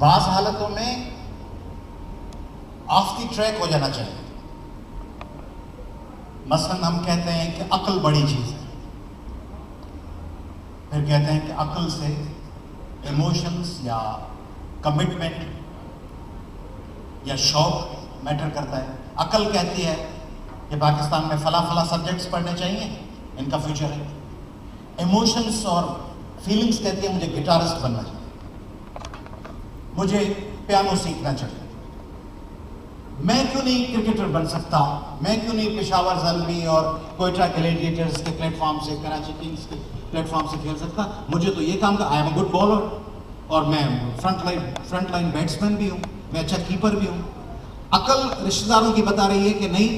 बाज़ हालतों में of the track हो जाना चाहिए। मसलन हम कहते हैं कि अक्ल बड़ी चीज़ है, फिर कहते हैं कि अक्ल से इमोशंस या कमिटमेंट या शौक मैटर करता है। अक्ल कहती है कि पाकिस्तान में फला फला सब्जेक्ट्स पढ़ने चाहिए, इनका फ्यूचर है। इमोशंस और फीलिंग्स कहती है मुझे गिटारिस्ट बनना चाहिए, मुझे पियानो सीखना चाहिए, मैं क्यों नहीं क्रिकेटर बन सकता, मैं क्यों नहीं पेशावर ज़ल्मी और कोयटा ग्लैडिएटर्स के प्लेटफॉर्म से, कराची किंग्स के प्लेटफॉर्म से खेल सकता, मुझे तो ये काम का, I am a good bowler और मैं फ्रंट लाइन बैट्समैन भी हूँ, मैं अच्छा कीपर भी हूँ। अकल रिश्तेदारों की बता रही है कि नहीं,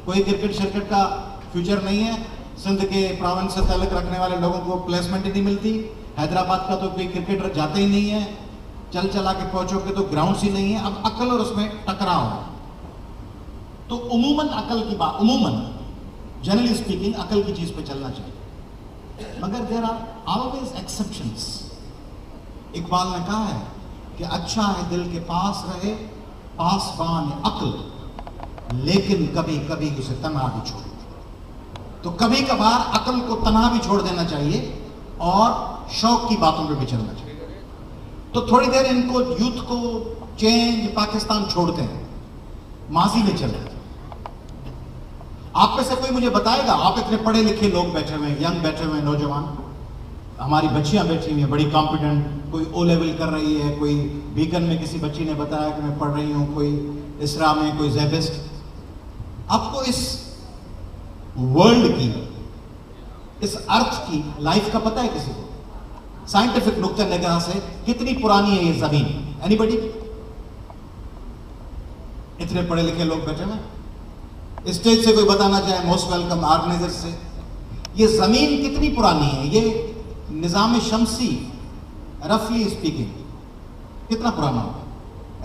कोई क्रिकेट शर्केट का फ्यूचर नहीं है, सिंध के प्रोविंस से ताल्लुक रखने वाले लोगों को प्लेसमेंट ही नहीं मिलती, हैदराबाद का तो कोई क्रिकेटर जाते ही नहीं है, चल चला के पहुंचोगे तो ग्राउंड्स ही नहीं है। अब अकल और उसमें टकराव है। तो उमूमन अकल की बात, उमूमन जनरली स्पीकिंग अकल की चीज पे चलना चाहिए, मगर there are always exceptions. Iqbal ने कहा है कि अच्छा है दिल के पास रहे पासबान अक्ल, लेकिन कभी कभी उसे तन्हा भी छोड़। तो कभी कभार अक्ल को तन्हा भी छोड़ देना चाहिए और शौक की बातों पे भी चलना चाहिए। तो थोड़ी देर इनको, यूथ को चेंज पाकिस्तान छोड़ते हैं, माजी में चले। आप में से कोई मुझे बताएगा, आप इतने पढ़े लिखे लोग बैठे हुए हैं, यंग बैठे हुए हैं, नौजवान, हमारी बच्चियां बैठी हुई हैं बड़ी कॉम्पिटेंट, कोई ओ लेवल कर रही है, कोई बीकन में किसी बच्ची ने बताया कि मैं पढ़ रही हूं, कोई इसरा में, कोई ज़ेबिस्ट। आपको इस वर्ल्ड की, इस अर्थ की, लाइफ का पता है किसी को? साइंटिफिक नुक्ते निगाह से कितनी पुरानी है ये जमीन? एनीबडी? इतने पढ़े लिखे लोग बैठे हुए, स्टेज से कोई बताना चाहे, मोस्ट वेलकम ऑर्गेनाइजर से। ये जमीन कितनी पुरानी है? ये निजाम शमसी रफली स्पीकिंग कितना पुराना होगा?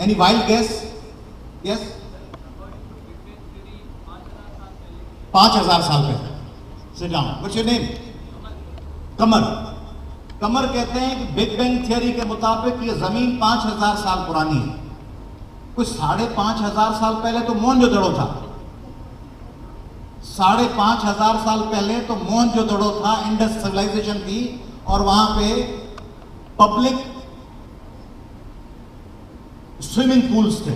Any wild guess? यस, 5000 साल पहले। Sit down. What's your name? कमर। कमर कहते हैं कि बिग बैंग थियरी के मुताबिक ये जमीन 5000 साल पुरानी है। कुछ 5500 साल पहले तो मोहनजोदड़ो था, 5500 साल पहले तो मोहनजोदड़ो था, इंडस सिविलाइजेशन थी, और वहां पे पब्लिक स्विमिंग पूल्स थे।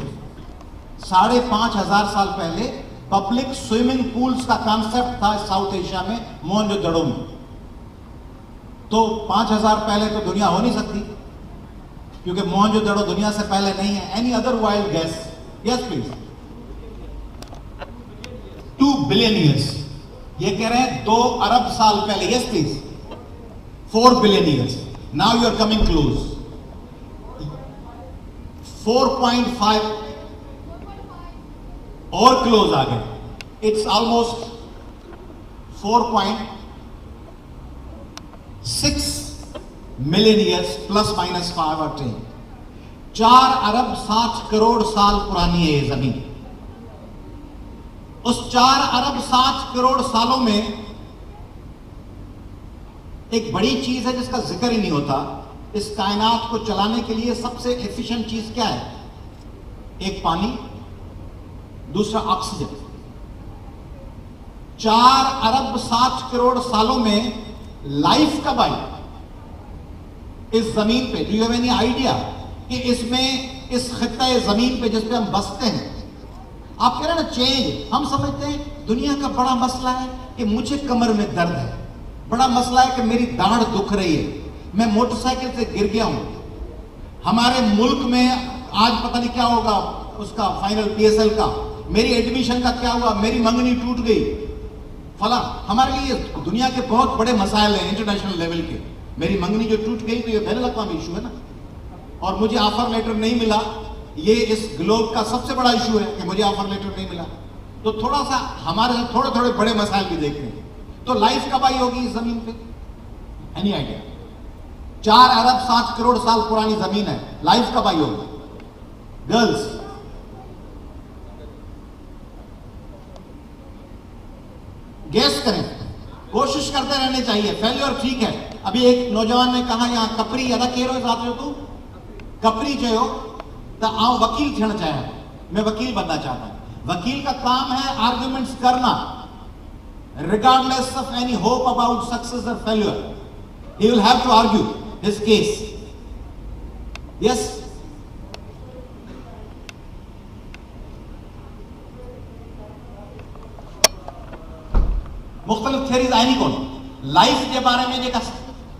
5500 साल पहले पब्लिक स्विमिंग पूल्स का कॉन्सेप्ट था साउथ एशिया में, मोहनजोदड़ो में। तो 5000 पहले तो दुनिया हो नहीं सकती, क्योंकि मोहनजोदड़ो दुनिया से पहले नहीं है। Any other wild guess? Yes please. 2 billion years. ये कह रहे हैं 2 अरब साल पहले। Yes please. 4 billion years. Now you are coming close. 4.5 और क्लोज आ गए। It's almost 4.6 million years plus minus 5 और 10। 4 अरब 60 करोड़ साल पुरानी है ये जमीन। उस 4 अरब 60 करोड़ सालों में एक बड़ी चीज है जिसका जिक्र ही नहीं होता। इस कायनात को चलाने के लिए सबसे एफिशिएंट चीज क्या है? एक पानी, दूसरा ऑक्सीजन। 4 अरब 60 करोड़ सालों में लाइफ कब आई इस जमीन पे? Do you have any idea कि इसमें, इस खित्ते जमीन पे जिस पे हम बसते हैं, आप कह रहे हैं ना चेंज, हम समझते हैं दुनिया का बड़ा मसला है कि मुझे कमर में दर्द है, बड़ा मसला है कि मेरी दाढ़ दुख रही है, मैं मोटरसाइकिल से गिर गया हूं, हमारे मुल्क में आज पता नहीं क्या होगा उसका फाइनल PSL का, मेरी एडमिशन का क्या हुआ, मेरी मंगनी टूट गई, फला। हमारे लिए दुनिया के बहुत बड़े मसाइल हैं इंटरनेशनल लेवल के। मेरी मंगनी जो टूट गई तो ये बैन अल-अक़वामी इशू है ना, और मुझे ऑफर लेटर नहीं मिला, ये इस ग्लोब का सबसे बड़ा इशू है कि मुझे ऑफर लेटर नहीं मिला। तो थोड़ा सा हमारे साथ थोड़े थोड़े बड़े मसाइल भी देखते हैं। तो लाइफ कब आई होगी इस जमीन पे? Any idea? 4 अरब 60 करोड़ साल पुरानी जमीन है, लाइफ कब आई होगी? गर्ल्स, गेस करें, कोशिश करते रहने चाहिए। फेल्योर ठीक है। अभी एक नौजवान ने कहा यहाँ कपरी अदा कह रहे हो, साथ हो तू कपरी जो हो, तो आओ वकील थियण चाहिए, मैं वकील बनना चाहता हूं। वकील का काम है आर्ग्यूमेंट्स करना, regardless of any hope about success or failure. He will have to argue his case. Yes. मुख्तलिफ थियरीज आई नहीं कौन लाइफ के बारे में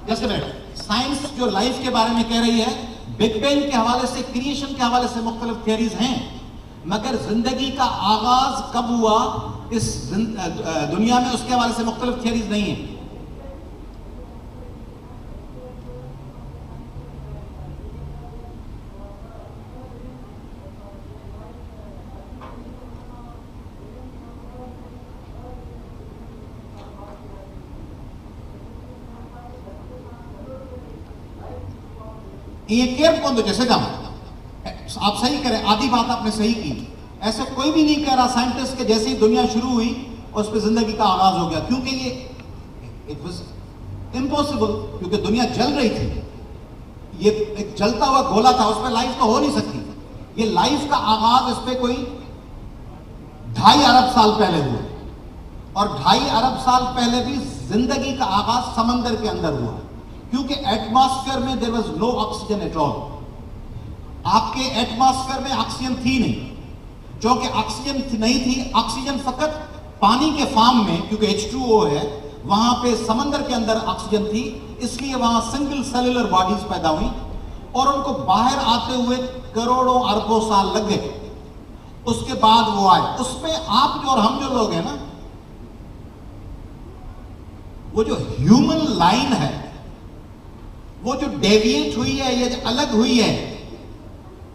जैसे बैठ साइंस जो लाइफ के बारे में कह रही है, बिग बैंग के हवाले से, क्रिएशन के हवाले से मुख्तलिफ थियरीज हैं, मगर जिंदगी का आगाज कब हुआ इस दुनिया में उसके हवाले से मुख्तलिफ थियरीज नहीं है। ये केयर कौन दो जैसे जाओ आप सही करें, आधी बात आपने सही की। ऐसा कोई भी नहीं कह रहा साइंटिस्ट के जैसे ही दुनिया शुरू हुई उस पर जिंदगी का आगाज हो गया, क्योंकि ये इट वाज इम्पॉसिबल, क्योंकि दुनिया जल रही थी, ये एक जलता हुआ गोला था, उसमें लाइफ तो हो नहीं सकती। ये लाइफ का आगाज इस पे कोई 2.5 अरब साल पहले हुआ, और 2.5 अरब साल पहले भी जिंदगी का आगाज समंदर के अंदर हुआ, क्योंकि एटमॉस्फेयर में there was no oxygen at all. आपके एटमॉस्फेयर में ऑक्सीजन थी नहीं, क्योंकि ऑक्सीजन नहीं थी, ऑक्सीजन फकत पानी के फॉर्म में, क्योंकि H2O है, वहां पे समंदर के अंदर ऑक्सीजन थी, इसलिए वहां सिंगल सेलुलर बॉडीज पैदा हुई, और उनको बाहर आते हुए करोड़ों अरबों साल लग गए, उसके बाद वो आए। उसमें आप जो और हम जो लोग हैं ना, वो जो ह्यूमन लाइन है, वो जो डेविएट हुई है, ये जो अलग हुई है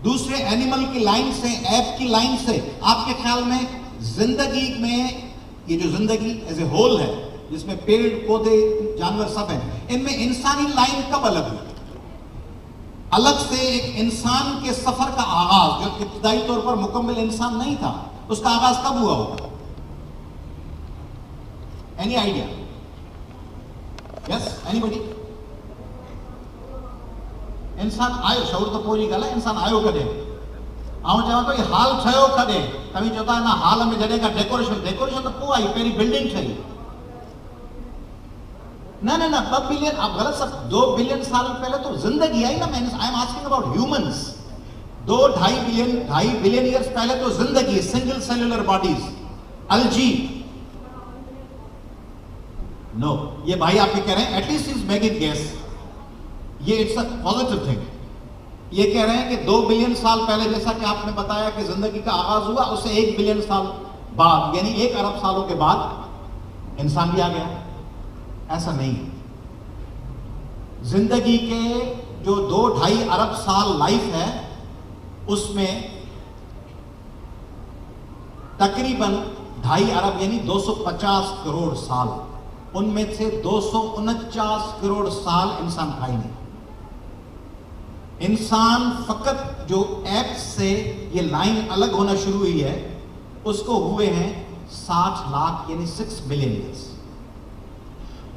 दूसरे एनिमल की लाइन से, ऐप की लाइन से, आपके ख्याल में जिंदगी में ये जो जिंदगी एज ए होल है, जिसमें पेड़ पौधे जानवर सब हैं, इनमें इंसानी लाइन कब अलग हुई? अलग से एक इंसान के सफर का आगाज, जो इब्तदाई तौर पर मुकम्मल इंसान नहीं था, उसका आगाज कब हुआ होगा? Any idea? Yes, anybody? इंसान आयो, शौर तो पोइ जी ॻाल्हि आहे, इंसान आयो कॾहिं? ऐं चवां थो हाल ठहियो कॾहिं? तव्हीं चओ था न हाल में जॾहिं खां डेकोरेशन त पोइ आई, पहिरीं बिल्डिंग ठही। न 2 बिलियन, आप गलत सब, 2 बिलियन साल पहले तो जिंदगी आई ना। I am asking about humans. 2-2.5 billion years पहले तो जिंदगी, सिंगल सेलुलर बॉडीज, अलजी। नो, ये भाई आपके कह रहे हैं, एटलीस्ट इज मेकिंग गेस, ये इट्स अ पॉजिटिव थिंग। ये कह रहे हैं कि 2 बिलियन साल पहले, जैसा कि आपने बताया कि जिंदगी का आगाज हुआ, उससे 1 बिलियन साल बाद, यानी 1 अरब सालों के बाद इंसान भी आ गया। ऐसा नहीं है। जिंदगी के जो 2-2.5 अरब साल लाइफ है, उसमें तकरीबन 2.5 अरब यानी 250 करोड़ साल, उनमें से 249 करोड़ साल इंसान था ही नहीं। इंसान फकत जो ऐप से ये लाइन अलग होना शुरू हुई है, उसको हुए हैं 60 लाख यानी 6 बिलियन ईयर्स।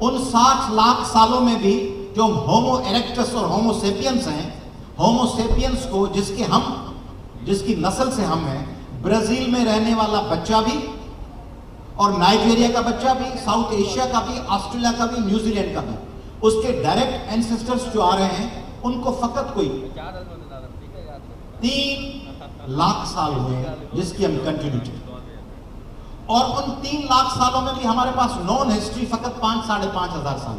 उन 60 लाख सालों में भी जो होमो इरेक्टस और होमो सेपियंस हैं, होमो सेपियंस को जिसकी नस्ल से हम हैं, ब्राजील में रहने वाला बच्चा भी, और नाइजीरिया का बच्चा भी, साउथ एशिया का भी, ऑस्ट्रेलिया का भी, न्यूजीलैंड का भी, उसके डायरेक्ट एंसेस्टर्स जो आ रहे हैं, उनको फकत कोई 3 लाख साल हुए जिसकी हम कंटिन्यूटी, और उन 3 लाख सालों में भी हमारे पास नॉन हिस्ट्री फकत 5-5.5 हजार साल।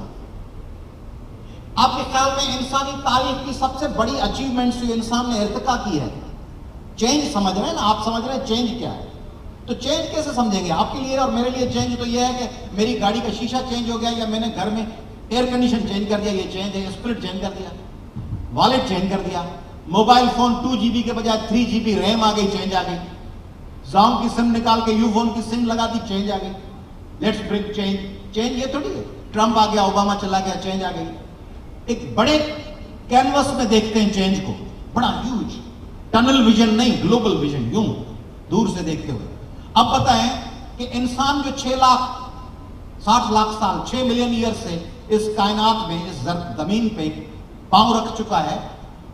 आपके ख्याल में इंसानी तारीख की सबसे बड़ी अचीवमेंट्स जो इंसान ने इर्तिका की है, चेंज समझ रहे हैं ना आप? समझ रहे हैं चेंज क्या है? तो चेंज कैसे समझेंगे? आपके लिए और मेरे लिए चेंज तो यह है कि मेरी गाड़ी का शीशा चेंज हो गया, या मैंने घर में एयर कंडीशन चेंज कर दिया, ये चेंज है। स्प्लिट चेंज कर दिया, वॉलेट चेंज कर दिया, मोबाइल फोन 2 GB के बजाय 3 GB रैम आ गई, चेंज आ गई। जॉम की सिम निकाल के यू फोन की सिम लगा दी, चेंज आ गई। Let's bring change. चेंज ये थोड़ी है ट्रंप आ गया, ओबामा चला गया, चेंज आ गई। एक बड़े कैनवस में देखते हैं चेंज को, बड़ा ह्यूज, टनल विजन नहीं, ग्लोबल विजन, यूं दूर से देखते हुए। अब बताएं कि इंसान जो 60 लाख साल, 6 मिलियन ईयर से इस कायनात में, इस जमीन पे पांव रख चुका है,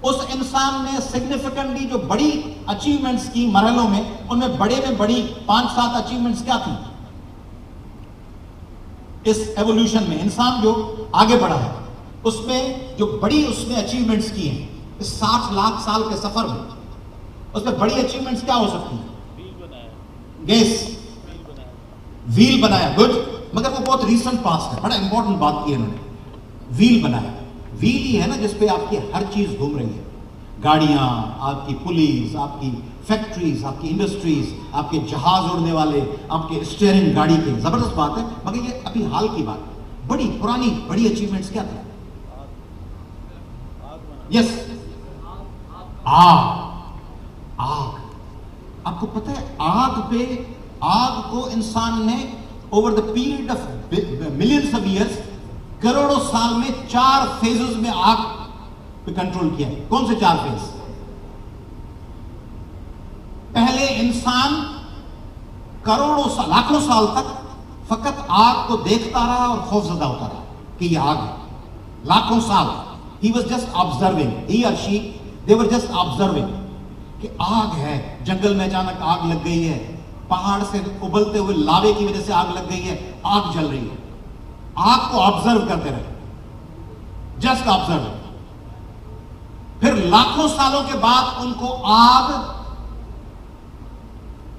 उस इंसान ने सिग्निफिकेंटली जो बड़ी अचीवमेंट्स की मरहलों में, उनमें बड़े में बड़ी 5-7 अचीवमेंट्स क्या थी इस एवोल्यूशन में? इंसान जो आगे बढ़ा है उसमें जो बड़ी उसने अचीवमेंट्स की हैं इस 60 लाख साल के सफर में, उसमें बड़ी अचीवमेंट्स क्या हो सकती हैं? गेस, व्हील बनाया, गुड, मगर वो बहुत रीसेंट पास्ट है, बड़ा इंपॉर्टेंट बात की इन्होंने, व्हील बनाया। व्हील ही है ना जिसपे आपकी हर चीज घूम रही है, गाड़ियां, आपकी पुलिस, आपकी फैक्ट्रीज, आपकी इंडस्ट्रीज, आपके जहाज उड़ने वाले, आपके स्टीयरिंग गाड़ी के, जबरदस्त बात है। मगर ये अभी हाल की बात, बड़ी पुरानी बड़ी अचीवमेंट्स क्या थी? यस, आग। आग, आपको पता है आग को इंसान ने over the period of millions of years, करोड़ों साल में 4 फेजेस में आग पे कंट्रोल किया है। कौन से 4 फेज? पहले इंसान करोड़ों साल, लाखों साल तक फकत आग को देखता रहा और खौफजदा होता रहा कि ये आग है। लाखों साल ही वॉज जस्ट ऑब्जर्विंग, ही और she, they were just observing कि आग है, जंगल में अचानक आग लग गई है, पहाड़ से उबलते हुए लावे की वजह से आग लग गई है, आग जल रही है। आग को ऑब्जर्व करते रहे, जस्ट ऑब्जर्व। फिर लाखों सालों के बाद उनको आग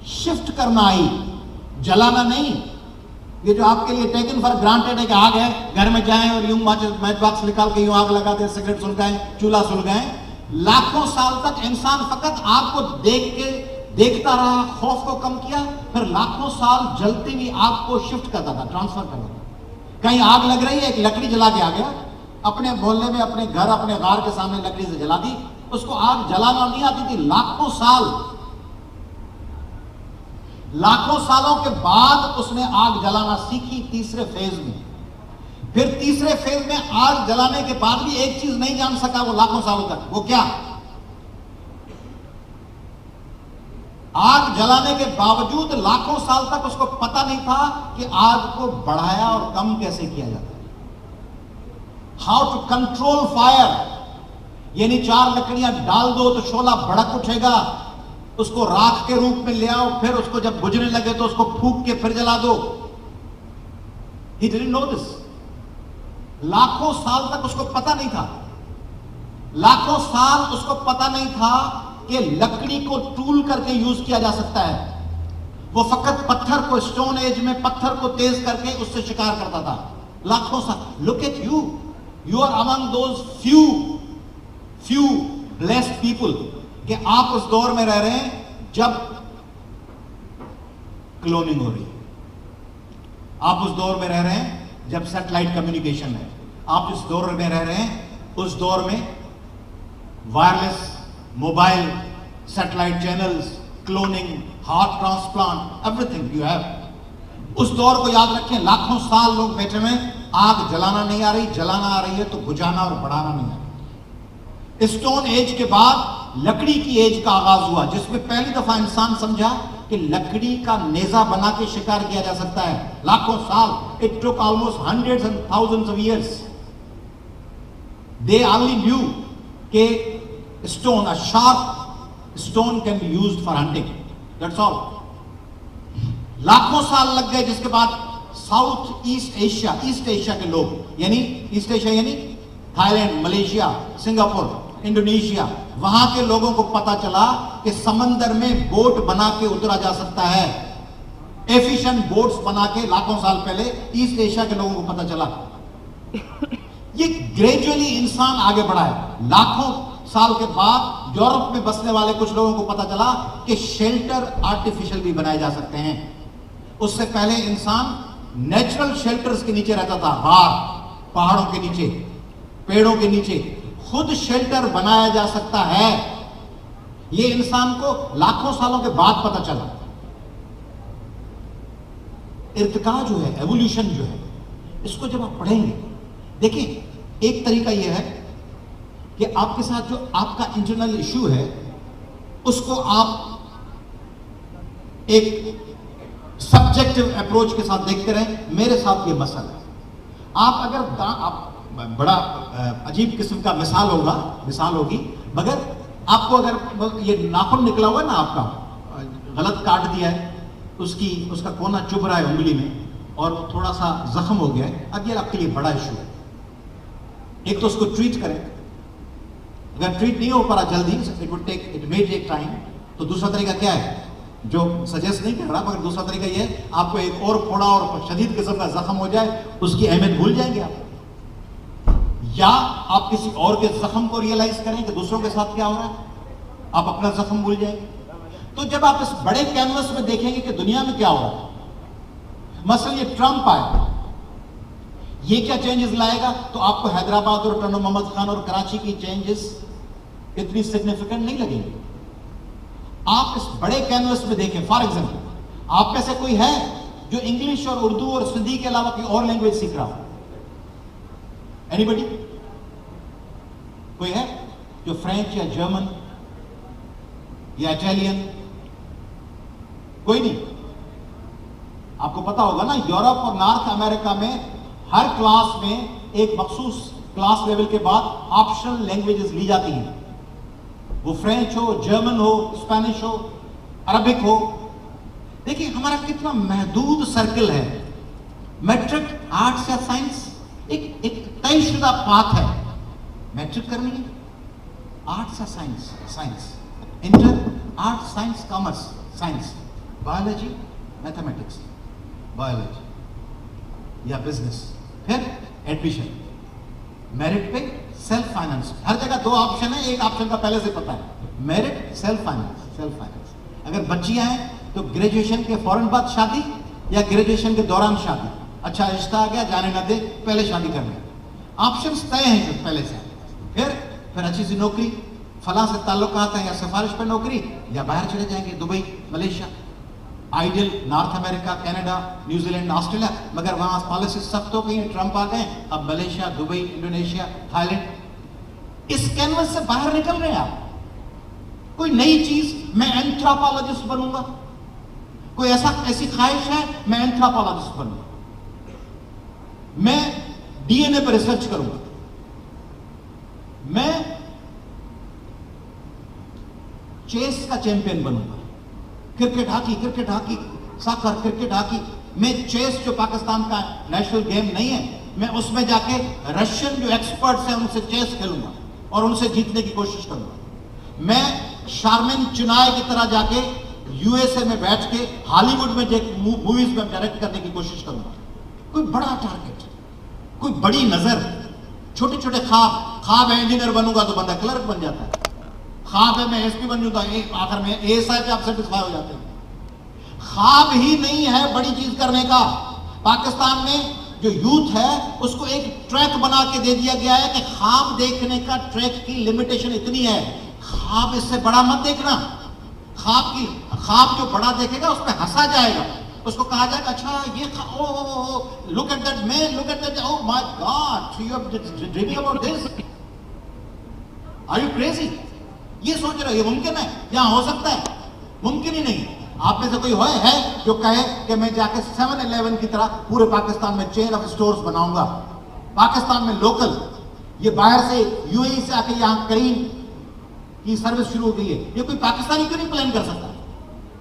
शिफ्ट करना आई, जलाना नहीं। ये जो आपके लिए टेकन फॉर ग्रांटेड है कि आग है, घर में जाएं और यूं मैच बॉक्स निकाल के यूं आग लगा दें, सिगरेट सुलगाएं, चूल्हा सुलगाएं। लाखों साल तक इंसान फकत आग को देखता रहा, खौफ को कम किया, फिर लाखों साल जलती हुई आग को शिफ्ट करता था, ट्रांसफर करता था। कहीं आग लग रही है, एक लकड़ी जला के आ गया, अपने मोहल्ले में, अपने घर, अपने गार के सामने लकड़ी से जला दी, उसको आग जलाना नहीं आती थी। लाखों सालों के बाद उसने आग जलाना सीखी तीसरे फेज में। फिर तीसरे फेज में आग जलाने के बाद भी एक चीज नहीं जान सका वो लाखों सालों तक, वो क्या? आग जलाने के बावजूद लाखों साल तक उसको पता नहीं था कि आग को बढ़ाया और कम कैसे किया जाता है, हाउ टू कंट्रोल फायर। यानी 4 लकड़ियां डाल दो तो शोला भड़क उठेगा, उसको राख के रूप में ले आओ, फिर उसको जब बुझने लगे तो उसको फूंक के फिर जला दो। He didn't know this. लाखों साल तक उसको पता नहीं था, लाखों साल उसको पता नहीं था कि लकड़ी को टूल करके यूज किया जा सकता है। वो फकत पत्थर को, स्टोन एज में पत्थर को तेज करके उससे शिकार करता था लाखों साल। Look at you, you are among those few blessed people कि आप उस दौर में रह रहे हैं जब क्लोनिंग हो रही है, आप उस दौर में रह रहे हैं जब सैटेलाइट कम्युनिकेशन है, आप इस दौर में रह रहे हैं उस दौर में wireless mobile, satellite channels, cloning, heart transplant, everything you have. उस दौर को याद रखें, लाखों साल लोग बैठे हुए, आग जलाना नहीं आ रही, जलाना आ रही है तो बुझाना और बढ़ाना नहीं आ रही। स्टोन एज के बाद लकड़ी की एज का आगाज हुआ, जिसमें पहली दफा इंसान समझा कि लकड़ी का नेजा बना के शिकार किया जा सकता है। लाखों साल, it took almost hundreds and thousands of years. They only new के stone, a sharp stone can be used for hunting, that's all. लाखों साल लग गए, जिसके बाद साउथ ईस्ट एशिया के लोग, यानी ईस्ट एशिया यानी थाईलैंड, मलेशिया, सिंगापुर, इंडोनेशिया, वहां के लोगों को पता चला कि समंदर में बोट बना के उतरा जा सकता है। एफिशिएंट बोट्स बना के लाखों साल पहले ईस्ट एशिया के लोगों को पता चला। ये ग्रेजुअली इंसान आगे बढ़ा है। लाखों साल के बाद यूरोप में बसने वाले कुछ लोगों को पता चला कि शेल्टर आर्टिफिशियल भी बनाए जा सकते हैं। उससे पहले इंसान नेचुरल शेल्टर्स के नीचे रहता था, बाहर पहाड़ों के नीचे, पेड़ों के नीचे। खुद शेल्टर बनाया जा सकता है, ये इंसान को लाखों सालों के बाद पता चला। इर्तिका जो है, एवोल्यूशन जो है, इसको जब आप पढ़ेंगे, देखिए एक तरीका यह है कि आपके साथ जो आपका इंटरनल इश्यू है उसको आप एक सब्जेक्टिव अप्रोच के साथ देखते रहें। मेरे साथ ये मसला है, आप अगर आप बड़ा अजीब किस्म का मिसाल होगी, मगर आपको अगर ये नाखून निकला हुआ है ना आपका, गलत काट दिया है, उसका कोना चुभ रहा है उंगली में और थोड़ा सा जख्म हो गया है, अब ये आपके लिए बड़ा इशू है। एक तो उसको ट्रीट करें, अगर ट्रीट नहीं हो पा रहा जल्दी, इट मे टेक टाइम, तो दूसरा तरीका क्या है, जो सजेस्ट नहीं कर रहा मगर दूसरा तरीका ये है, आपको एक और फोड़ा और शदीद किस्म का जख्म हो जाए, उसकी अहमियत भूल जाएंगे आप, या आप किसी और के जख्म को रियलाइज करें कि दूसरों के साथ क्या हो रहा है, आप अपना जख्म भूल जाएंगे। तो जब आप इस बड़े कैनवस में देखेंगे कि दुनिया में क्या हो रहा है, मसलन ये ट्रंप आया, ये क्या चेंजेस लाएगा, तो आपको हैदराबाद और टर्नो मोहम्मद खान और कराची की चेंजेस इतनी सिग्निफिकेंट नहीं लगेंगी। आप इस बड़े कैनवस में देखें, फॉर एग्जाम्पल, आप में से कोई है जो इंग्लिश और उर्दू और सिंधी के अलावा कोई और लैंग्वेज सीख रहा हो? एनीबडी? कोई है जो फ्रेंच या जर्मन या इटालियन? कोई नहीं। आपको पता होगा ना, यूरोप और नॉर्थ अमेरिका में हर क्लास में एक मखसूस क्लास लेवल के बाद ऑप्शनल लैंग्वेजेस ली जाती हैं, वो फ्रेंच हो, जर्मन हो, स्पेनिश हो, अरबिक हो। देखिए हमारा कितना महदूद सर्कल है। मैट्रिक आर्ट्स या साइंस एक तयशुदा पाथ है, मैट्रिक करनी है आर्ट्स या science, inter arts, science, commerce, science, biology, mathematics, biology या बिजनेस, फिर एडमिशन, मेरिट पे, सेल्फ फाइनेंस। हर जगह दो ऑप्शन है, एक ऑप्शन का पहले से पता है, मेरिट, सेल्फ फाइनेंस। अगर बच्चियां हैं तो ग्रेजुएशन के फौरन बाद शादी या ग्रेजुएशन के दौरान शादी, अच्छा रिश्ता आ गया जाने ना दे, पहले शादी करनी, ऑप्शंस तय हैं पहले से। फिर अच्छी सी नौकरी, फला से ताल्लुकात है या सिफारिश पर नौकरी, या बाहर चले जाएंगे, Dubai, Malaysia, ideal north America, Canada, New Zealand, Australia. मगर वहां पॉलिसी सख्त हो गई, ट्रंप आ गए, अब मलेशिया, दुबई, इंडोनेशिया, थाईलैंड। इस कैनवस से बाहर निकल रहे हैं आप। कोई नई चीज, मैं एंथ्रोपोलॉजिस्ट बनूंगा, कोई ऐसी ख्वाहिश है मैं एंथ्रोपोलॉजिस्ट बनूंगा, मैं डीएनए पर रिसर्च करूंगा, मैं चेस का चैंपियन बनूंगा, क्रिकेट हॉकी, साकर, क्रिकेट हॉकी में चेस जो पाकिस्तान का नेशनल गेम नहीं है, मैं उसमें जाके रशियन जो एक्सपर्ट्स हैं उनसे चेस खेलूंगा और उनसे जीतने की कोशिश करूंगा। मैं शारमिन चुनाय की तरह जाके यूएसए में बैठ के हॉलीवुड में मूवीज में डायरेक्ट करने की कोशिश करूंगा। कोई बड़ा टारगेट, कोई बड़ी नजर, छोटे छोटे ख्वाब है, इंजीनियर बनूंगा तो बंदा क्लर्क बन जाता है, ख्वाब है मैं एसपी बन जाऊंगा, आखिर में एएसआई पे आप सेटिस्फाई हो जाते हैं। ख्वाब ही नहीं है बड़ी चीज करने का। पाकिस्तान में जो यूथ है उसको एक ट्रैक बना के दे दिया गया है कि ख्वाब देखने का ट्रैक की लिमिटेशन इतनी है, ख्वाब इससे बड़ा मत देखना। ख्वाब जो बड़ा देखेगा उस पर हंसा जाएगा, उसको कहा जाएगा अच्छा ये look at that man, look at that, oh my God you are dreaming about this, are you crazy, ये सोच रहे हो ये मुमकिन है, यहां हो सकता है, मुमकिन ही नहीं। आप में से कोई है जो कहे कि मैं जाके 7-Eleven की तरह पूरे पाकिस्तान में चेन ऑफ स्टोर्स बनाऊंगा, पाकिस्तान में लोकल, ये बाहर से यूएई से आके यहां करीम की सर्विस शुरू हो गई है, ये कोई पाकिस्तानी क्यों नहीं प्लान कर सकता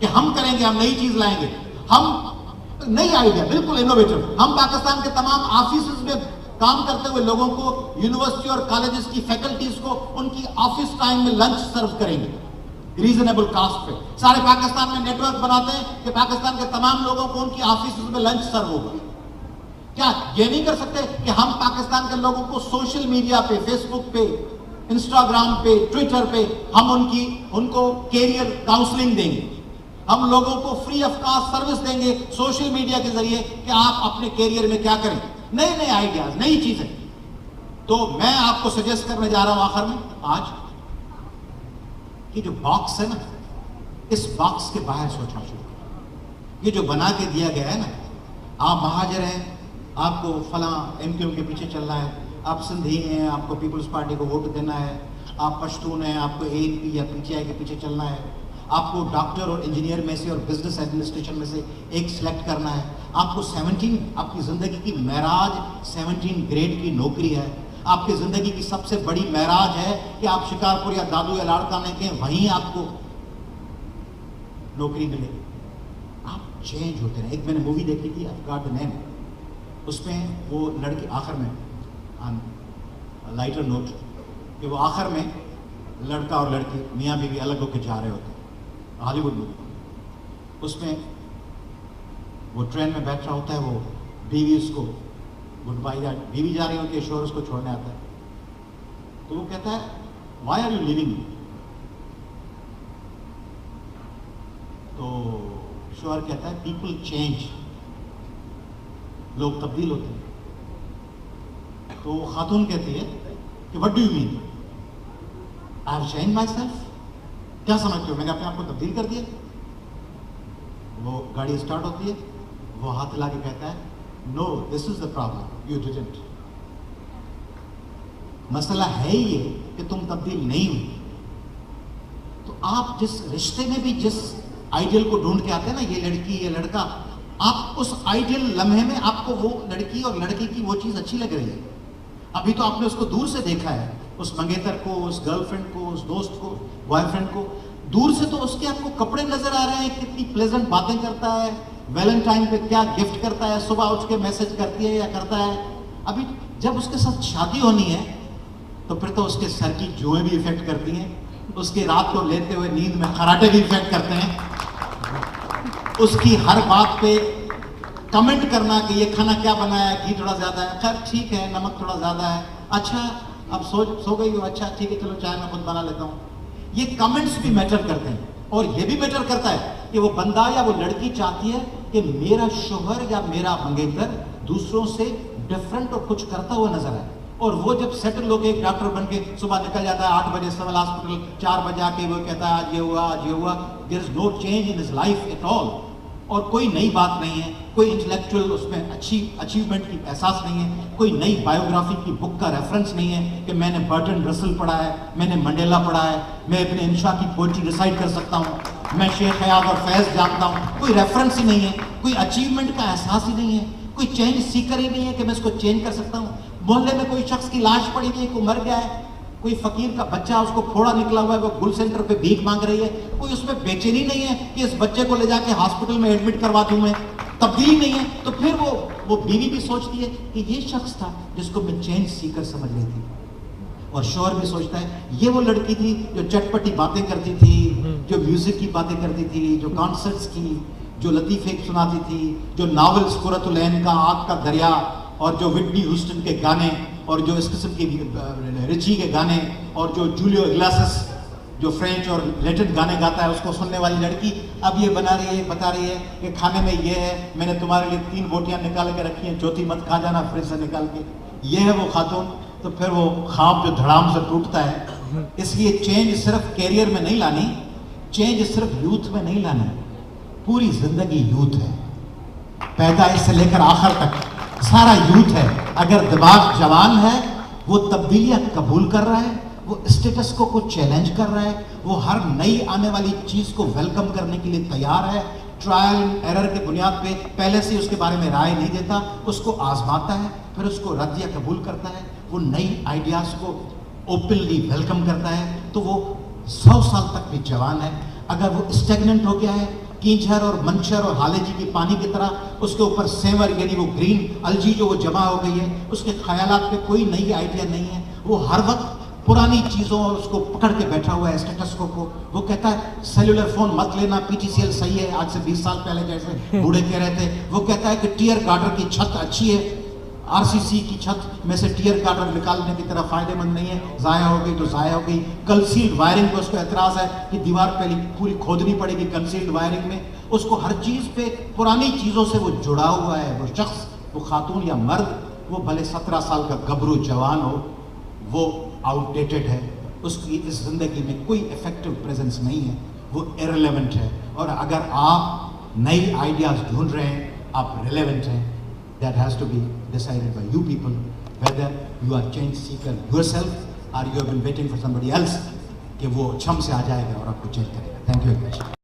कि हम करेंगे, हम नई चीज लाएंगे, हम नई आइडिया, बिल्कुल इनोवेटिव। हम पाकिस्तान के तमाम ऑफिस में काम करते हुए लोगों को, यूनिवर्सिटी और कॉलेजेस की फैकल्टीज को उनकी ऑफिस टाइम में लंच सर्व करेंगे रीजनेबल कॉस्ट पे। सारे पाकिस्तान में नेटवर्क बनाते हैं कि पाकिस्तान के तमाम लोगों को उनकी ऑफिस में लंच सर्व होगा। क्या ये नहीं कर सकते कि हम पाकिस्तान के लोगों को सोशल मीडिया पे, फेसबुक पे, इंस्टाग्राम पे, ट्विटर पे हम उनको कैरियर काउंसलिंग देंगे, हम लोगों को फ्री ऑफ कॉस्ट सर्विस देंगे सोशल मीडिया के जरिए कि आप अपने कैरियर में क्या करें, नए नए आइडियाज, नई चीजें। तो मैं आपको सजेस्ट करने जा रहा हूं आखिर में आज कि जो बॉक्स है ना, इस बॉक्स के बाहर सोचना शुरू करो। ये जो बना के दिया गया है ना, आप महाजर हैं, आपको फला एमक्यू के पीछे चलना है, आप सिंधी हैं, आपको पीपल्स पार्टी को वोट देना है, आप पश्तून हैं, आपको एएनपी या पीटीआई के पीछे चलना है, आपको डॉक्टर और इंजीनियर में से और बिजनेस एडमिनिस्ट्रेशन में से एक सिलेक्ट करना है, आपको 17, आपकी जिंदगी की महराज 17 ग्रेड की नौकरी है, आपकी जिंदगी की सबसे बड़ी महराज है कि आप शिकारपुर या दादू या लाड़काने के वहीं आपको नौकरी मिले। आप चेंज होते रहे। एक मैंने मूवी देखी थी, आई गॉट द नेम, उसमें वो लड़की आखिर में, लाइटर नोट, कि वो आखिर में लड़का और लड़की मियाँ बीवी अलग होकर जा रहे होते हैं, हॉलीवुड मूवी। उसमें वो ट्रेन में बैठ रहा होता है, वो बीवी उसको गुड बाय, बीवी जा रही होती है, शोहर उसको छोड़ने आता है, तो वो कहता है व्हाई आर यू लिविंग, तो शोहर कहता है पीपल चेंज, लोग तब्दील होते हैं। तो खातून कहती है कि what do you mean, I have change my self, क्या समझते हो मैंने अपने आप को तब्दील कर दिया। वो गाड़ी स्टार्ट होती है, वो हाथ हिला के कहता है no this is the problem, you didn't, मसला है ये कि तुम तब्दील नहीं हुई। तो आप जिस रिश्ते में भी जिस आइडियल को ढूंढ के आते हैं ना, ये लड़की ये लड़का, आप उस आइडियल लम्हे में आपको वो लड़की और लड़के की वो चीज अच्छी लग रही है। अभी तो आपने उसको दूर से देखा है, उस मंगेतर को, उस गर्लफ्रेंड को, उस दोस्त को, बॉयफ्रेंड को, दूर से तो उसके आपको कपड़े नजर आ रहे हैं, कितनी प्लेजेंट बातें करता है, वैलेंटाइन पे क्या गिफ्ट करता है, सुबह उठ के मैसेज करती है या करता है। अभी जब उसके साथ शादी होनी है तो फिर तो उसके सर की जुएं भी इफेक्ट करती हैं, उसकी रात को लेते हुए नींद में खराटे भी इफेक्ट करते हैं, उसकी हर बात पे कमेंट करना कि ये खाना क्या बनाया है, घी थोड़ा ज्यादा है, खैर ठीक है, नमक थोड़ा ज्यादा है, अच्छा अब सो गई हो, अच्छा ठीक है चलो चाय मैं खुद बना लेता हूँ। ये कमेंट्स भी मैटर करते हैं। और ये भी मैटर करता है कि वो बंदा या वो लड़की चाहती है कि मेरा शोहर या मेरा मंगेतर दूसरों से डिफरेंट और कुछ करता हुआ नजर आए। और वो जब सेटल होकर एक डॉक्टर बन के सुबह निकल जाता है 8 बजे सिविल हॉस्पिटल, 4 बजे आके वो कहता है आज ये हुआ आज ये हुआ, there is no change in his life at all, और कोई नई बात नहीं है, कोई इंटेलेक्चुअल उसमें अच्छी अचीवमेंट की एहसास नहीं है, कोई नई बायोग्राफी की बुक का रेफरेंस नहीं है कि मैंने बर्टन रसल पढ़ा है, मैंने मंडेला पढ़ा है, मैं अपने इंशा की पोइट्री रिसाइट कर सकता हूँ, मैं शेख हयात और फैज जानता हूँ, कोई रेफरेंस ही नहीं है, कोई अचीवमेंट का एहसास ही नहीं है, कोई चेंज सीकर ही नहीं है कि मैं इसको चेंज कर सकता हूँ। मोहल्ले में कोई शख्स की लाश पड़ी हुई है, कोई मर गया है, कोई फकीर का बच्चा उसको फोड़ा निकला हुआ है, वो गुल सेंटर पे भीख मांग रही है, कोई उसमें बेचैनी नहीं है कि इस बच्चे को ले जाके हॉस्पिटल में एडमिट करवा दूं मैं, तब्दीली नहीं है। तो फिर वो बीवी भी सोचती है कि ये शख्स था जिसको मैं चेंज सीकर समझ रही थी, और शोहर भी सोचता है ये वो लड़की थी जो चटपटी बातें करती थी, जो म्यूजिक की बातें करती थी, जो कॉन्सर्ट्स की, जो लतीफे सुनाती थी, जो नॉवेल्स कुरतुल ऐन का, आग का दरिया, और जो विटनी ह्यूस्टन के गाने, और जो इस किस्म की रिची के गाने, और जो जूलियो इग्लेसिस जो फ्रेंच और लैटिन गाने गाता है उसको सुनने वाली लड़की अब ये बना रही है, बता रही है कि खाने में ये है, मैंने तुम्हारे लिए 3 बोटियां निकाल के रखी हैं, चौथी मत खा जाना फ्रिज से निकाल के, ये है वो खातून। तो फिर वो ख्वाब जो धड़ाम से टूटता है। इसलिए चेंज सिर्फ कैरियर में नहीं लानी, चेंज सिर्फ यूथ में नहीं लानी, पूरी जिंदगी यूथ है, पैदाइश से लेकर आखिर तक सारा यूथ है। अगर दिमाग जवान है, वो तब्दीलियां कबूल कर रहा है, वो स्टेटस को चैलेंज कर रहा है, वो हर नई आने वाली चीज को वेलकम करने के लिए तैयार है, ट्रायल एरर के बुनियाद पे पहले से उसके बारे में राय नहीं देता, उसको आजमाता है, फिर उसको रद्द या कबूल करता है, वो नई आइडियाज को ओपनली वेलकम करता है, तो वो 100 साल तक भी जवान है। अगर वो स्टेगनेंट हो गया है, कीचड़ और मंचर और हालेजी की पानी की तरह, उसके ऊपर सेवर यानी वो ग्रीन अलजी जो वो जमा हो गई है, उसके ख्यालात पे कोई नई आइडिया नहीं है, वो हर वक्त पुरानी चीजों और उसको पकड़ के बैठा हुआ है स्टेटस को। वो कहता है सेलुलर फोन मत लेना, पीटीसीएल सही है, आज से 20 साल पहले जैसे बूढ़े कह रहे थे। वो कहता है कि टीयर गार्डर की छत अच्छी है, आरसीसी की छत में से टीयर गार्डर निकालने की तरह फायदेमंद नहीं है, जाया हो गई तो जाया हो गई। कंसील्ड वायरिंग पे उसको एतराज है कि दीवार पहले पूरी खोदनी पड़ेगी कंसील्ड वायरिंग में। उसको हर चीज पे पुरानी चीजों से वो जुड़ा हुआ है। वो शख्स, वो खातून या मर्द, वो भले 17 साल का गबरू जवान हो, वो आउटडेटेड है, उसकी इस जिंदगी में कोई इफेक्टिव प्रेजेंस नहीं है, वो इररिलेवेंट है। और अगर आप नई आइडियाज ढूंढ रहे हैं, आप रिलेवेंट हैं, that has to be decided by you people, whether you are change seeker yourself or you have been waiting for somebody else कि वो छम से आ जाएगा और आपको चेंज करेगा। Thank you very much.